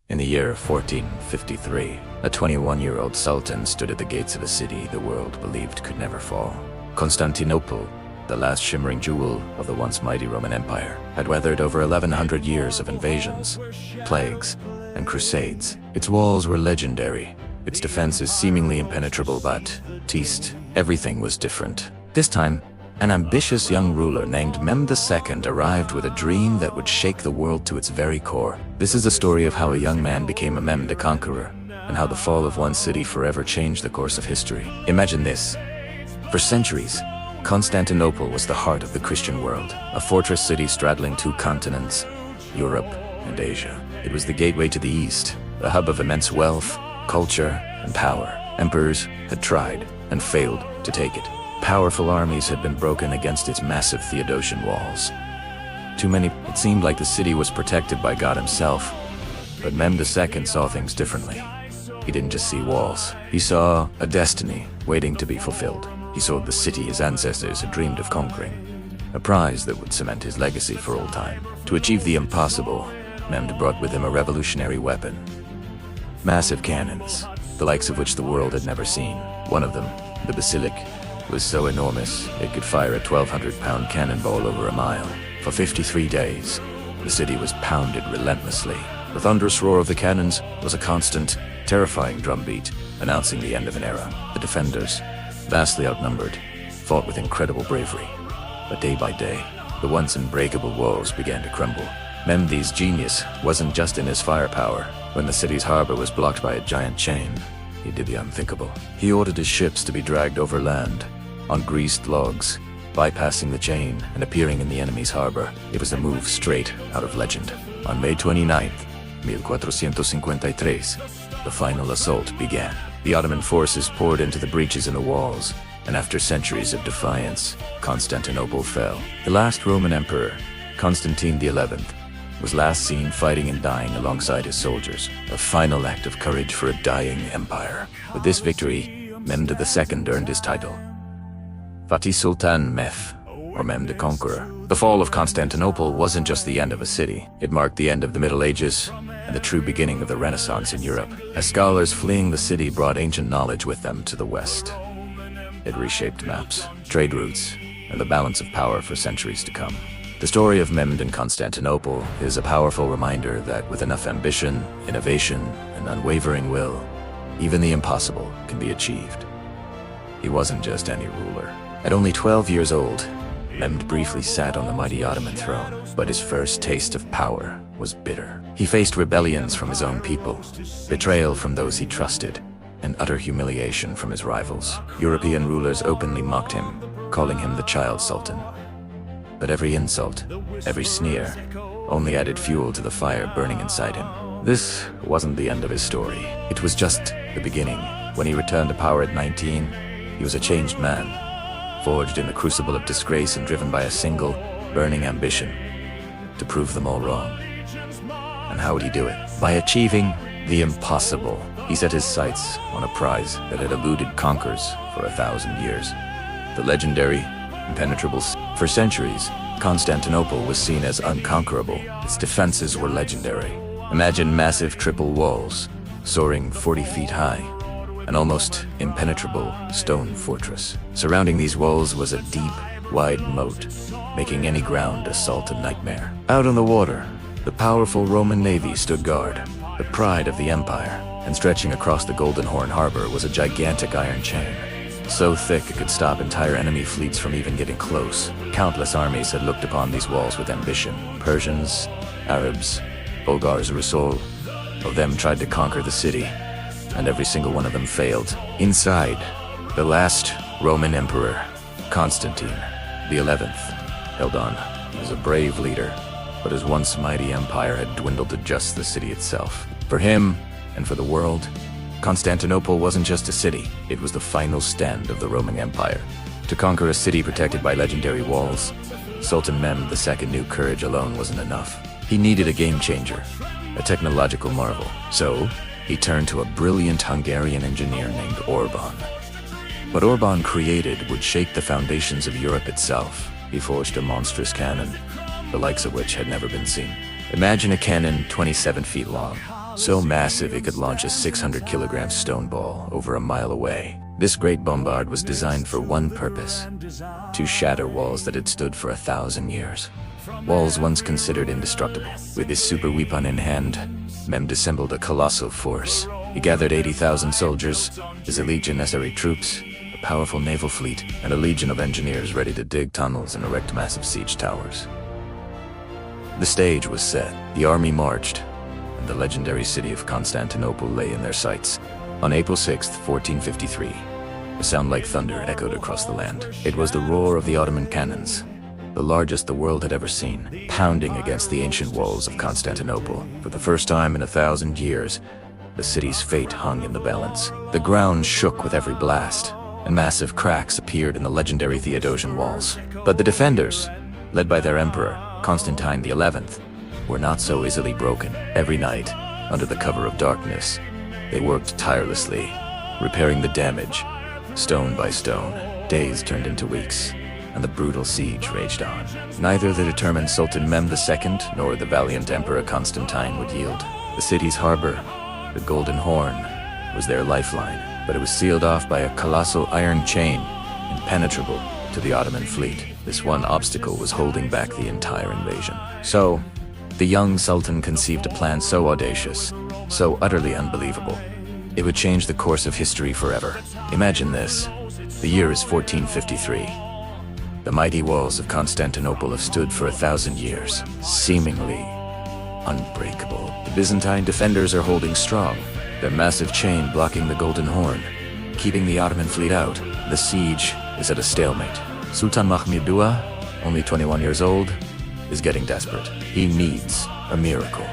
In the year of 1453, a 21-year-old Sultan stood at the gates of a city the world believed could never fall. Constantinople, the last shimmering jewel of the once mighty Roman Empire, had weathered over 1,100 years of invasions, plagues, and crusades. Its walls were legendary, its defenses seemingly impenetrable, but everything was different. This time, an ambitious young ruler named Mehmed II arrived with a dream that would shake the world to its very core. This is the story of how a young man became a Mehmed the Conqueror, and how the fall of one city forever changed the course of history. Imagine this. For centuries, Constantinople was the heart of the Christian world, a fortress city straddling two continents, Europe and Asia. It was the gateway to the East, a hub of immense wealth, culture, and power. Emperors had tried and failed to take it. Powerful armies had been broken against its massive Theodosian walls. It seemed like the city was protected by God himself. But Mehmed II saw things differently. He didn't just see walls. He saw a destiny waiting to be fulfilled. He saw the city his ancestors had dreamed of conquering, a prize that would cement his legacy for all time. To achieve the impossible, Mehmed brought with him a revolutionary weapon. Massive cannons, the likes of which the world had never seen. One of them, the basilic, was so enormous it could fire a 1,200-pound cannonball over a mile. For 53 days, the city was pounded relentlessly. The thunderous roar of the cannons was a constant, terrifying drumbeat, announcing the end of an era. The defenders, vastly outnumbered, fought with incredible bravery. But day by day, the once unbreakable walls began to crumble. Mehmed's genius wasn't just in his firepower. When the city's harbor was blocked by a giant chain, he did the unthinkable. He ordered his ships to be dragged over land, on greased logs, bypassing the chain and appearing in the enemy's harbor. It was a move straight out of legend. On May 29th, 1453, the final assault began. The Ottoman forces poured into the breaches in the walls, and after centuries of defiance, Constantinople fell. The last Roman emperor, Constantine XI, was last seen fighting and dying alongside his soldiers, a final act of courage for a dying empire. With this victory, Mehmed II earned his title, Fatih Sultan Meth, or Mehmed the Conqueror. The fall of Constantinople wasn't just the end of a city. It marked the end of the Middle Ages and the true beginning of the Renaissance in Europe, as scholars fleeing the city brought ancient knowledge with them to the West. It reshaped maps, trade routes, and the balance of power for centuries to come. The story of Mehmed and Constantinople is a powerful reminder that with enough ambition, innovation, and unwavering will, even the impossible can be achieved. He wasn't just any ruler. At only 12 years old, Mehmed briefly sat on the mighty Ottoman throne, but his first taste of power was bitter. He faced rebellions from his own people, betrayal from those he trusted, and utter humiliation from his rivals. European rulers openly mocked him, calling him the child sultan. But every insult, every sneer, only added fuel to the fire burning inside him. This wasn't the end of his story. It was just the beginning. When he returned to power at 19, he was a changed man, forged in the crucible of disgrace and driven by a single, burning ambition to prove them all wrong. And how would he do it? By achieving the impossible. He set his sights on a prize that had eluded conquerors for 1,000 years. The legendary, impenetrable city. For centuries, Constantinople was seen as unconquerable. Its defenses were legendary. Imagine massive triple walls, soaring 40 feet high, an almost impenetrable stone fortress. Surrounding these walls was a deep, wide moat, making any ground assault a nightmare. Out on the water, the powerful Roman navy stood guard, the pride of the empire, and stretching across the Golden Horn Harbor was a gigantic iron chain, so thick it could stop entire enemy fleets from even getting close. Countless armies had looked upon these walls with ambition. Persians, Arabs, Bulgars, Rusul, of them tried to conquer the city, and every single one of them failed. Inside, the last Roman emperor, Constantine XI, held on. He was a brave leader, but his once mighty empire had dwindled to just the city itself. For him, and for the world, Constantinople wasn't just a city, it was the final stand of the Roman Empire. To conquer a city protected by legendary walls, Sultan Mehmed II knew courage alone wasn't enough. He needed a game changer, a technological marvel. So, he turned to a brilliant Hungarian engineer named Orban. What Orban created would shake the foundations of Europe itself. He forged a monstrous cannon, the likes of which had never been seen. Imagine a cannon 27 feet long, so massive it could launch a 600-kilogram stone ball over a mile away. This great bombard was designed for one purpose: to shatter walls that had stood for 1,000 years. Walls once considered indestructible. With his super weapon in hand, Mehmed assembled a colossal force. He gathered 80,000 soldiers, his elite Janissary troops, a powerful naval fleet, and a legion of engineers ready to dig tunnels and erect massive siege towers. The stage was set, the army marched, and the legendary city of Constantinople lay in their sights. On April 6, 1453, a sound like thunder echoed across the land. It was the roar of the Ottoman cannons, the largest the world had ever seen, pounding against the ancient walls of Constantinople. For the first time in 1,000 years, the city's fate hung in the balance. The ground shook with every blast, and massive cracks appeared in the legendary Theodosian walls. But the defenders, led by their emperor, Constantine XI, were not so easily broken. Every night, under the cover of darkness, they worked tirelessly, repairing the damage, stone by stone. Days turned into weeks, and the brutal siege raged on. Neither the determined Sultan Mehmed II nor the valiant Emperor Constantine would yield. The city's harbor, the Golden Horn, was their lifeline, but it was sealed off by a colossal iron chain, impenetrable to the Ottoman fleet. This one obstacle was holding back the entire invasion. So, the young Sultan conceived a plan so audacious, so utterly unbelievable, it would change the course of history forever. Imagine this. The year is 1453. The mighty walls of Constantinople have stood for 1,000 years, seemingly unbreakable. The Byzantine defenders are holding strong, their massive chain blocking the Golden Horn, keeping the Ottoman fleet out. The siege is at a stalemate. Sultan Mehmed II, only 21 years old, is getting desperate. He needs a miracle.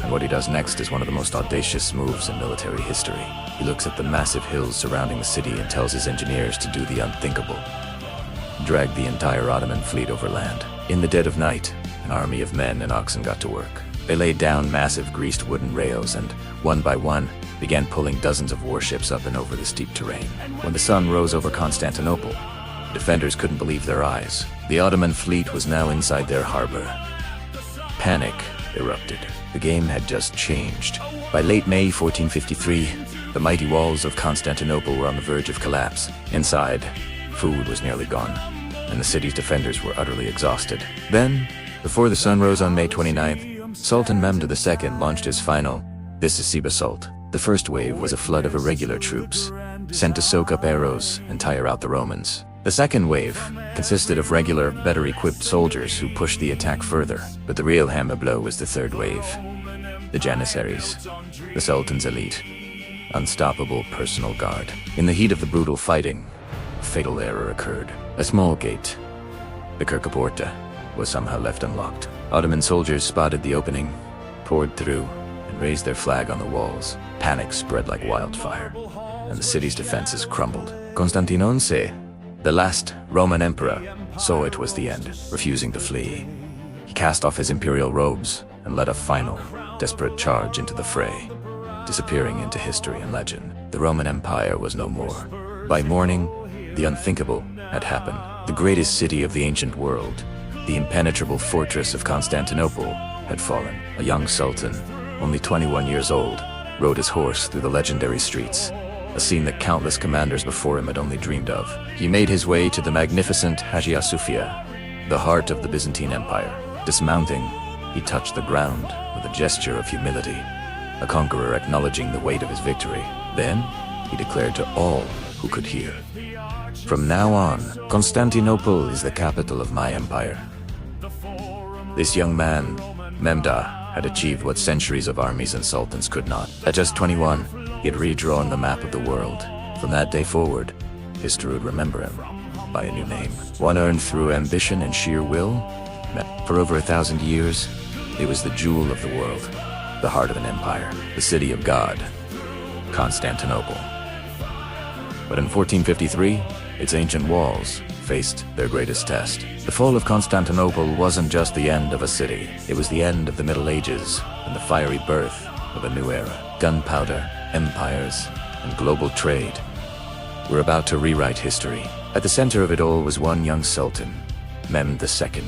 And what he does next is one of the most audacious moves in military history. He looks at the massive hills surrounding the city and tells his engineers to do the unthinkable: drag the entire Ottoman fleet overland. In the dead of night, an army of men and oxen got to work. They laid down massive greased wooden rails and, one by one, began pulling dozens of warships up and over the steep terrain. When the sun rose over Constantinople, the defenders couldn't believe their eyes. The Ottoman fleet was now inside their harbor. Panic erupted. The game had just changed. By late May 1453, the mighty walls of Constantinople were on the verge of collapse. Inside, food was nearly gone, and the city's defenders were utterly exhausted. Then, before the sun rose on May 29th, Sultan Mehmed II launched his final decisive assault. The first wave was a flood of irregular troops, sent to soak up arrows and tire out the Romans. The second wave consisted of regular, better-equipped soldiers who pushed the attack further. But the real hammer blow was the third wave. The Janissaries, the Sultan's elite, unstoppable personal guard. In the heat of the brutal fighting, a fatal error occurred. A small gate, the Kirkaporta, was somehow left unlocked. Ottoman soldiers spotted the opening, poured through, and raised their flag on the walls. Panic spread like wildfire, and the city's defenses crumbled. Constantine XI, the last Roman emperor, saw it was the end, refusing to flee. He cast off his imperial robes and led a final, desperate charge into the fray, disappearing into history and legend. The Roman Empire was no more. By morning, the unthinkable had happened. The greatest city of the ancient world, the impenetrable fortress of Constantinople, had fallen. A young sultan, only 21 years old, rode his horse through the legendary streets, a scene that countless commanders before him had only dreamed of. He made his way to the magnificent Hagia Sophia, the heart of the Byzantine Empire. Dismounting, he touched the ground with a gesture of humility, a conqueror acknowledging the weight of his victory. Then, he declared to all who could hear, "From now on, Constantinople is the capital of my empire." This young man, Mehmed, had achieved what centuries of armies and sultans could not. At just 21, he had redrawn the map of the world. From that day forward, history would remember him by a new name, one earned through ambition and sheer will. For over 1,000 years, it was the jewel of the world, the heart of an empire, the city of God, Constantinople. But in 1453, its ancient walls faced their greatest test. The fall of Constantinople wasn't just the end of a city. It was the end of the Middle Ages and the fiery birth of a new era. Gunpowder, empires, and global trade were about to rewrite history. At the center of it all was one young sultan, Mehmed II,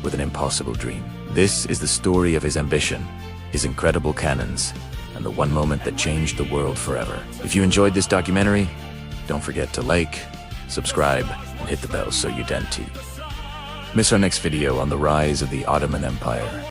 with an impossible dream. This is the story of his ambition, his incredible cannons, and the one moment that changed the world forever. If you enjoyed this documentary, don't forget to like, subscribe, and hit the bell so you don't miss our next video on the rise of the Ottoman Empire.